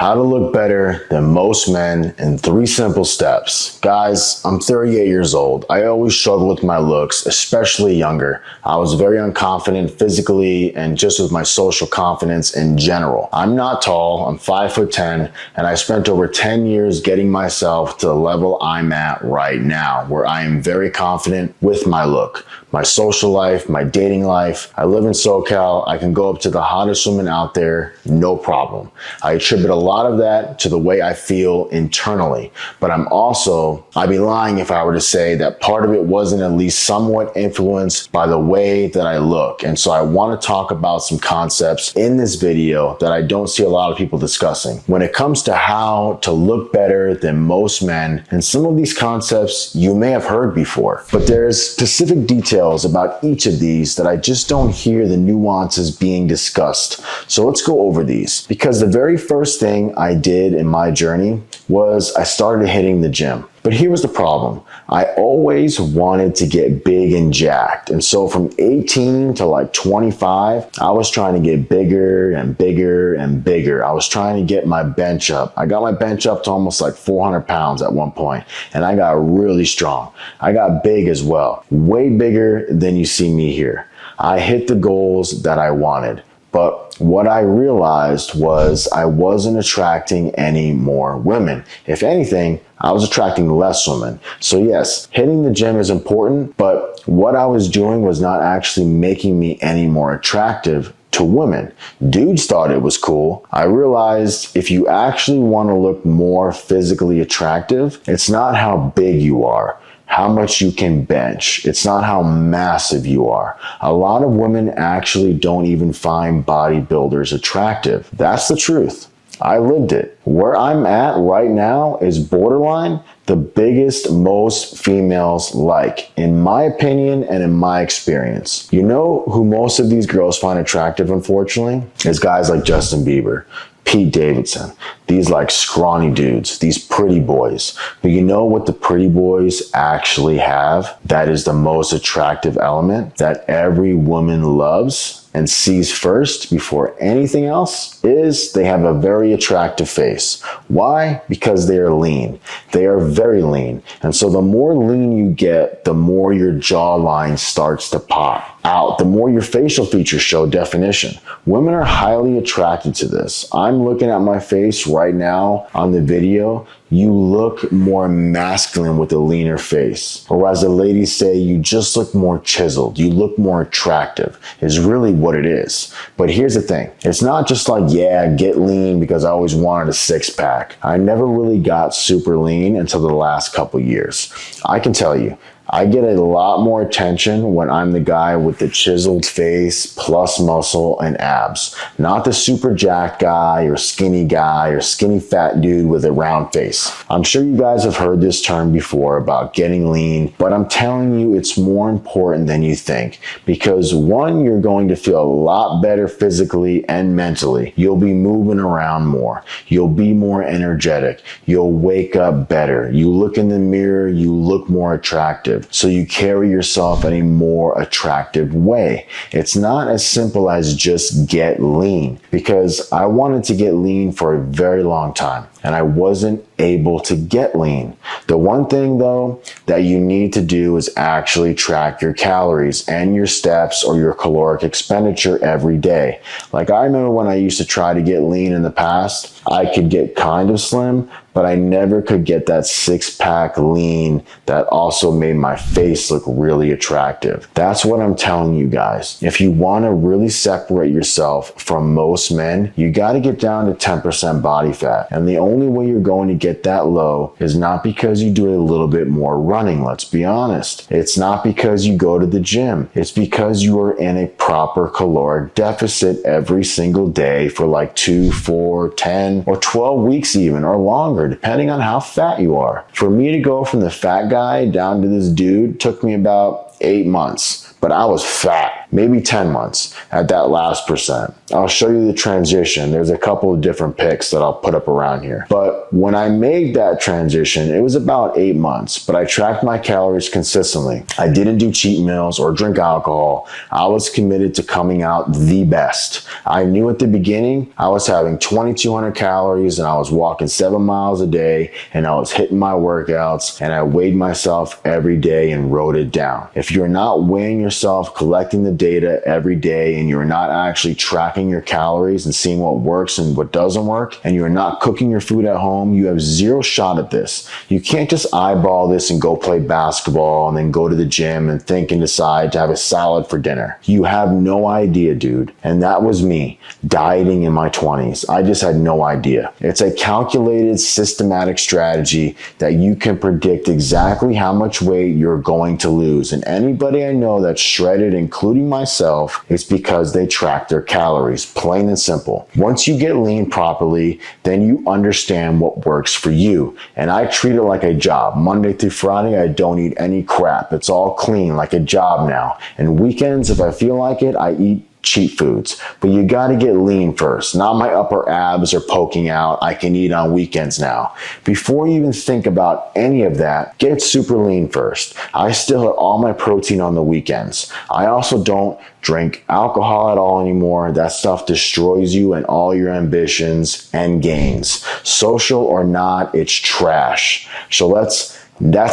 How to look better than most men in 3 simple steps. Guys, I'm 38 years old. I always struggled with my looks, especially younger. I was very unconfident physically and just with my social confidence in general. I'm not tall, I'm 5'10", and I spent over 10 years getting myself to the level I'm at right now, where I am very confident with my look, my social life, my dating life. I live in SoCal. I can go up to the hottest woman out there, no problem. I attribute a lot of that to the way I feel internally, but I'd be lying if I were to say that part of it wasn't at least somewhat influenced by the way that I look. And so I want to talk about some concepts in this video that I don't see a lot of people discussing when it comes to how to look better than most men. And some of these concepts you may have heard before, but there's specific details about each of these that I just don't hear the nuances being discussed. So let's go over these, because the very first thing I did in my journey was I started hitting the gym. But here was the problem. I always wanted to get big and jacked. And so from 18 to like 25, I was trying to get bigger and bigger and bigger. I was trying to get my bench up. I got my bench up to almost like 400 pounds at one point, and I got really strong. I got big as well, way bigger than you see me here. I hit the goals that I wanted. But what I realized was I wasn't attracting any more women. If anything, I was attracting less women. So yes, hitting the gym is important, but what I was doing was not actually making me any more attractive to women. Dudes thought it was cool. I realized if you actually want to look more physically attractive, it's not how big you are, how much you can bench. It's not how massive you are. A lot of women actually don't even find bodybuilders attractive. That's the truth. I lived it. Where I'm at right now is borderline the biggest most females like, in my opinion and in my experience. You know who most of these girls find attractive, unfortunately? Is guys like Justin Bieber, Pete Davidson, these like scrawny dudes, these pretty boys. But you know what the pretty boys actually have that is the most attractive element that every woman loves and sees first before anything else? Is they have a very attractive face. Why? Because they are lean. They are very lean. And so the more lean you get, the more your jawline starts to pop out, the more your facial features show definition. Women are highly attracted to this. I'm looking at my face right now on the video. You look more masculine with a leaner face. Or as the ladies say, you just look more chiseled. You look more attractive is really what it is. But here's the thing. It's not just like, yeah, get lean because I always wanted a 6-pack. I never really got super lean until the last couple years. I can tell you, I get a lot more attention when I'm the guy with the chiseled face plus muscle and abs, not the super jacked guy or skinny fat dude with a round face. I'm sure you guys have heard this term before about getting lean, but I'm telling you it's more important than you think, because one, you're going to feel a lot better physically and mentally. You'll be moving around more. You'll be more energetic. You'll wake up better. You look in the mirror, you look more attractive. So you carry yourself in a more attractive way. It's not as simple as just get lean, because I wanted to get lean for a very long time and I wasn't able to get lean. The one thing though that you need to do is actually track your calories and your steps or your caloric expenditure every day. Like I remember when I used to try to get lean in the past, I could get kind of slim, but I never could get that 6-pack lean that also made my face look really attractive. That's what I'm telling you guys. If you want to really separate yourself from most men, you got to get down to 10% body fat. And the only way you're going to get that low is not because you do a little bit more running, let's be honest. It's not because you go to the gym. It's because you are in a proper caloric deficit every single day for like 2, 4, 10, or 12 weeks even, or longer, depending on how fat you are. For me to go from the fat guy down to this dude took me about 8 months, but I was fat. maybe 10 months at that last percent. I'll show you the transition. There's a couple of different pics that I'll put up around here. But when I made that transition, it was about 8 months, but I tracked my calories consistently. I didn't do cheat meals or drink alcohol. I was committed to coming out the best. I knew at the beginning I was having 2,200 calories and I was walking 7 miles a day and I was hitting my workouts and I weighed myself every day and wrote it down. If you're not weighing yourself, collecting the data every day, and you're not actually tracking your calories and seeing what works and what doesn't work, and you're not cooking your food at home, you have zero shot at this. You can't just eyeball this and go play basketball and then go to the gym and think and decide to have a salad for dinner. You have no idea, dude. And that was me, dieting in my 20s. I just had no idea. It's a calculated, systematic strategy that you can predict exactly how much weight you're going to lose. And anybody I know that's shredded, including myself, it's because they track their calories, plain and simple. Once you get lean properly, then you understand what works for you. And I treat it like a job. Monday through Friday, I don't eat any crap. It's all clean, like a job now. And weekends, if I feel like it, I eat cheat foods. But you got to get lean first. Not my upper abs are poking out. I can eat on weekends now. Before you even think about any of that, get super lean first. I still hit all my protein on the weekends. I also don't drink alcohol at all anymore. That stuff destroys you and all your ambitions and gains. Social or not, it's trash. So that's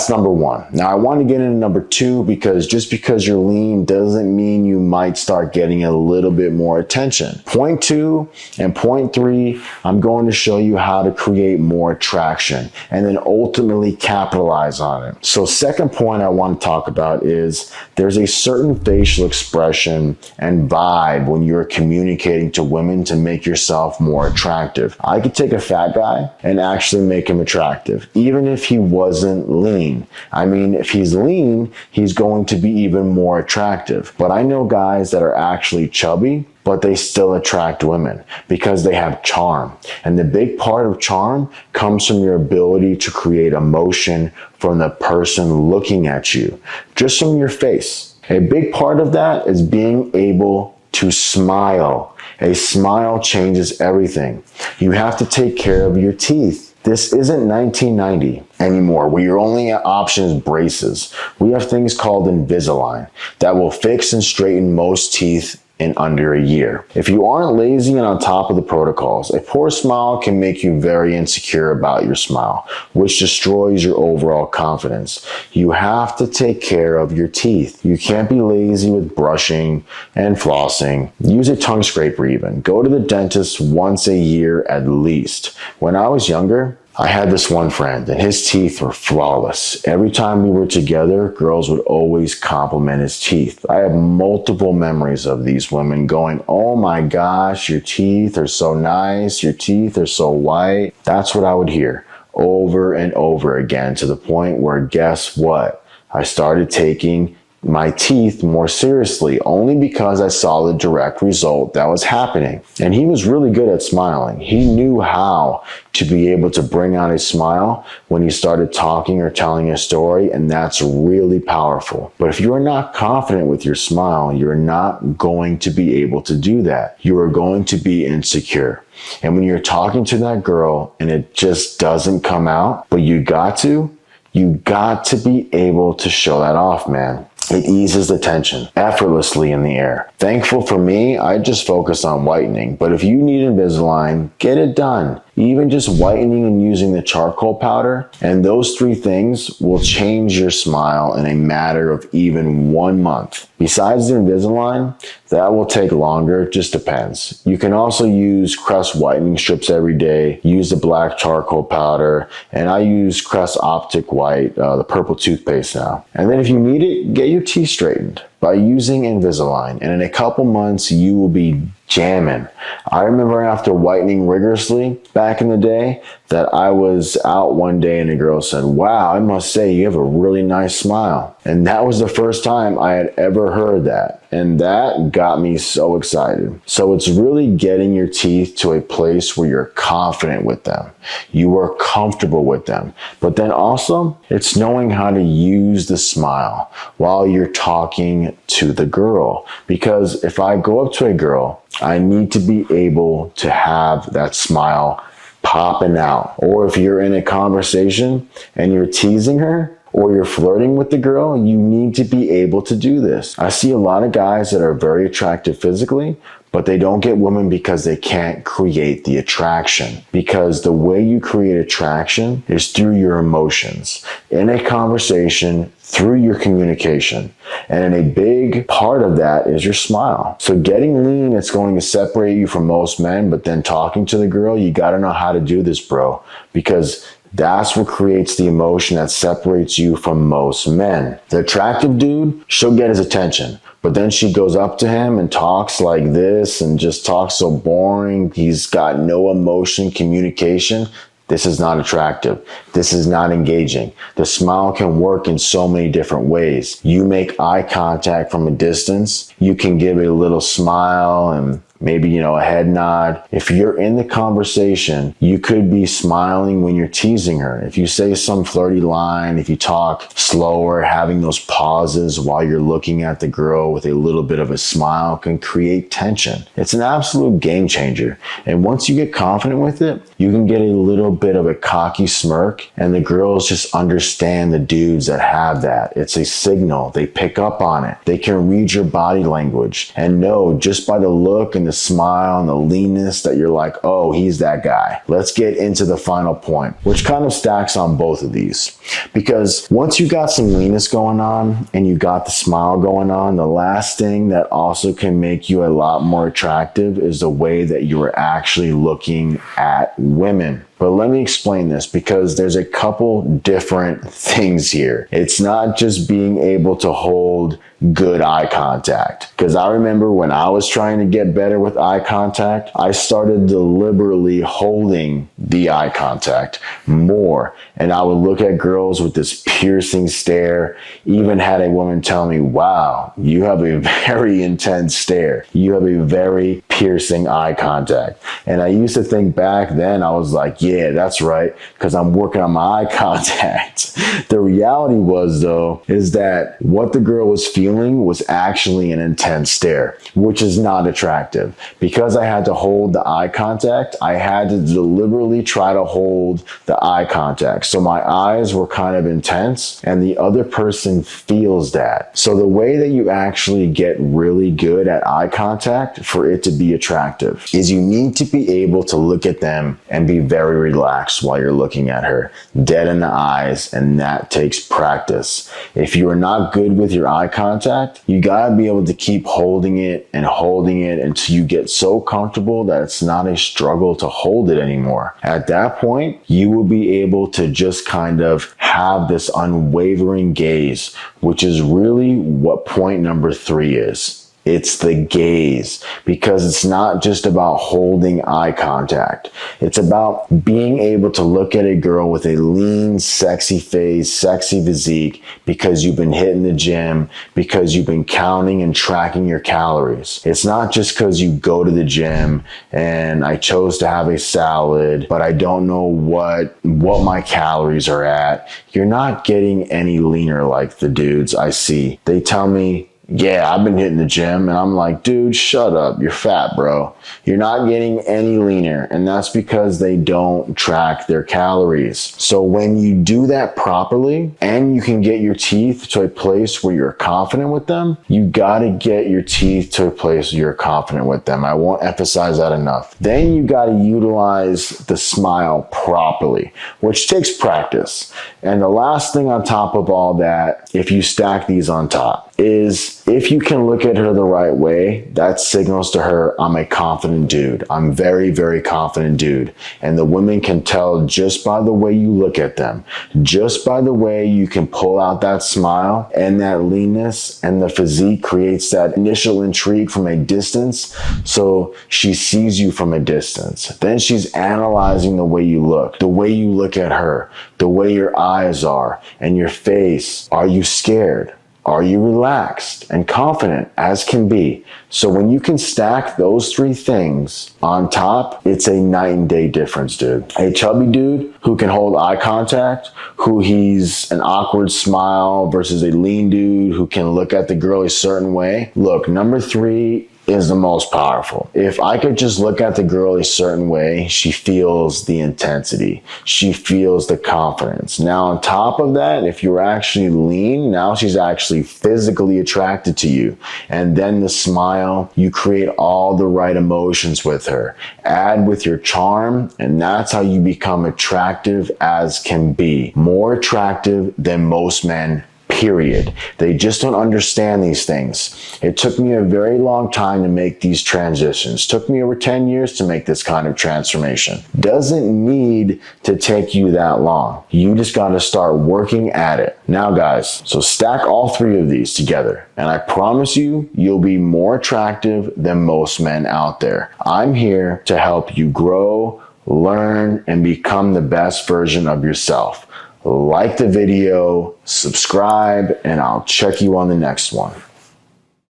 number one. Now I want to get into number two, because just because you're lean doesn't mean you might start getting a little bit more attention. Point two and point three, I'm going to show you how to create more attraction and then ultimately capitalize on it. So second point I want to talk about is there's a certain facial expression and vibe when you're communicating to women to make yourself more attractive. I could take a fat guy and actually make him attractive, even if he wasn't lean. I mean, if he's lean, he's going to be even more attractive. But I know guys that are actually chubby, but they still attract women because they have charm. And the big part of charm comes from your ability to create emotion from the person looking at you, just from your face. A big part of that is being able to smile. A smile changes everything. You have to take care of your teeth. This isn't 1990 anymore, where your only option is braces. We have things called Invisalign that will fix and straighten most teeth in under a year. If you aren't lazy and on top of the protocols, a poor smile can make you very insecure about your smile, which destroys your overall confidence. You have to take care of your teeth. You can't be lazy with brushing and flossing. Use a tongue scraper even. Go to the dentist once a year at least. When I was younger, I had this one friend and his teeth were flawless. Every time we were together, girls would always compliment his teeth. I have multiple memories of these women going, "Oh my gosh, your teeth are so nice. Your teeth are so white." That's what I would hear over and over again, to the point where, guess what? I started taking my teeth more seriously, only because I saw the direct result that was happening. And he was really good at smiling. He knew how to be able to bring out a smile when he started talking or telling a story, and that's really powerful. But if you're not confident with your smile, you're not going to be able to do that. You are going to be insecure. And when you're talking to that girl and it just doesn't come out, but you got to be able to show that off, man. It eases the tension effortlessly in the air. Thankful for me, I just focus on whitening. But if you need Invisalign, get it done. Even just whitening and using the charcoal powder, and those three things will change your smile in a matter of even 1 month. Besides the Invisalign, that will take longer, just depends. You can also use Crest whitening strips every day, use the black charcoal powder, and I use Crest Optic White, the purple toothpaste now. And then if you need it, get your teeth straightened by using Invisalign, and in a couple months you will be jamming. I remember after whitening rigorously back in the day that I was out one day and a girl said, "Wow, I must say you have a really nice smile." And that was the first time I had ever heard that. And that got me so excited. So it's really getting your teeth to a place where you're confident with them. You are comfortable with them. But then also, it's knowing how to use the smile while you're talking to the girl. Because if I go up to a girl, I need to be able to have that smile popping out. Or if you're in a conversation and you're teasing her, or you're flirting with the girl, you need to be able to do this. I see a lot of guys that are very attractive physically, but they don't get women because they can't create the attraction. Because the way you create attraction is through your emotions, in a conversation, through your communication. And a big part of that is your smile. So getting lean, it's going to separate you from most men, but then talking to the girl, you got to know how to do this, bro, because that's what creates the emotion that separates you from most men. The attractive dude, she'll get his attention, but then she goes up to him and talks like this and just talks so boring. He's got no emotion, communication. This is not attractive. This is not engaging. The smile can work in so many different ways. You make eye contact from a distance. You can give a little smile and maybe, a head nod. If you're in the conversation, you could be smiling when you're teasing her. If you say some flirty line, if you talk slower, having those pauses while you're looking at the girl with a little bit of a smile can create tension. It's an absolute game changer. And once you get confident with it, you can get a little bit of a cocky smirk, and the girls just understand the dudes that have that. It's a signal. They pick up on it. They can read your body language and know just by the look and the smile and the leanness that you're like, oh, he's that guy. Let's get into the final point, which kind of stacks on both of these. Because once you got some leanness going on and you got the smile going on, the last thing that also can make you a lot more attractive is the way that you are actually looking at women. But let me explain this, because there's a couple different things here. It's not just being able to hold good eye contact. Because I remember when I was trying to get better with eye contact, I started deliberately holding the eye contact more. And I would look at girls with this piercing stare. Even had a woman tell me, wow, you have a very intense stare. You have a very piercing eye contact. And I used to think back then, I was like, yeah, that's right, because I'm working on my eye contact. The reality was, though, is that what the girl was feeling was actually an intense stare, which is not attractive. Because I had to hold the eye contact, I had to deliberately try to hold the eye contact. So my eyes were kind of intense, and the other person feels that. So the way that you actually get really good at eye contact for it to be attractive is you need to be able to look at them and be very relaxed while you're looking at her, dead in the eyes, and that takes practice. If you are not good with your eye contact, you gotta be able to keep holding it until you get so comfortable that it's not a struggle to hold it anymore. At that point, you will be able to just kind of have this unwavering gaze, which is really what point number 3 is. It's the gaze, because it's not just about holding eye contact. It's about being able to look at a girl with a lean, sexy face, sexy physique, because you've been hitting the gym, because you've been counting and tracking your calories. It's not just because you go to the gym and I chose to have a salad, but I don't know what my calories are at. You're not getting any leaner like the dudes I see. They tell me, yeah, I've been hitting the gym, and I'm like, dude, shut up. You're fat, bro. You're not getting any leaner, and that's because they don't track their calories. So when you do that properly and you can get your teeth to a place where you're confident with them, you gotta get your teeth to a place where you're confident with them. I won't emphasize that enough. Then you gotta utilize the smile properly, which takes practice. And the last thing on top of all that, if you stack these on top, is if you can look at her the right way, that signals to her, I'm a confident dude. I'm very, very confident dude. And the women can tell just by the way you look at them, just by the way you can pull out that smile, and that leanness and the physique creates that initial intrigue from a distance. So she sees you from a distance. Then she's analyzing the way you look at her, the way your eyes are and your face. Are you scared? Are you relaxed and confident as can be? So when you can stack those three things on top, it's a night and day difference, dude. A chubby dude who can hold eye contact, who he's an awkward smile versus a lean dude who can look at the girl a certain way. Look, number three is the most powerful. If I could just look at the girl a certain way, she feels the intensity. She feels the confidence. Now, on top of that, if you're actually lean, now she's actually physically attracted to you. And then the smile, you create all the right emotions with her. Add with your charm, and that's how you become attractive as can be. More attractive than most men, period. They just don't understand these things. It took me a very long time to make these transitions. It took me over 10 years to make this kind of transformation. Doesn't need to take you that long. You just got to start working at it. Now, guys, so stack all three of these together, and I promise you, you'll be more attractive than most men out there. I'm here to help you grow, learn, and become the best version of yourself. Like the video, subscribe, and I'll check you on the next one.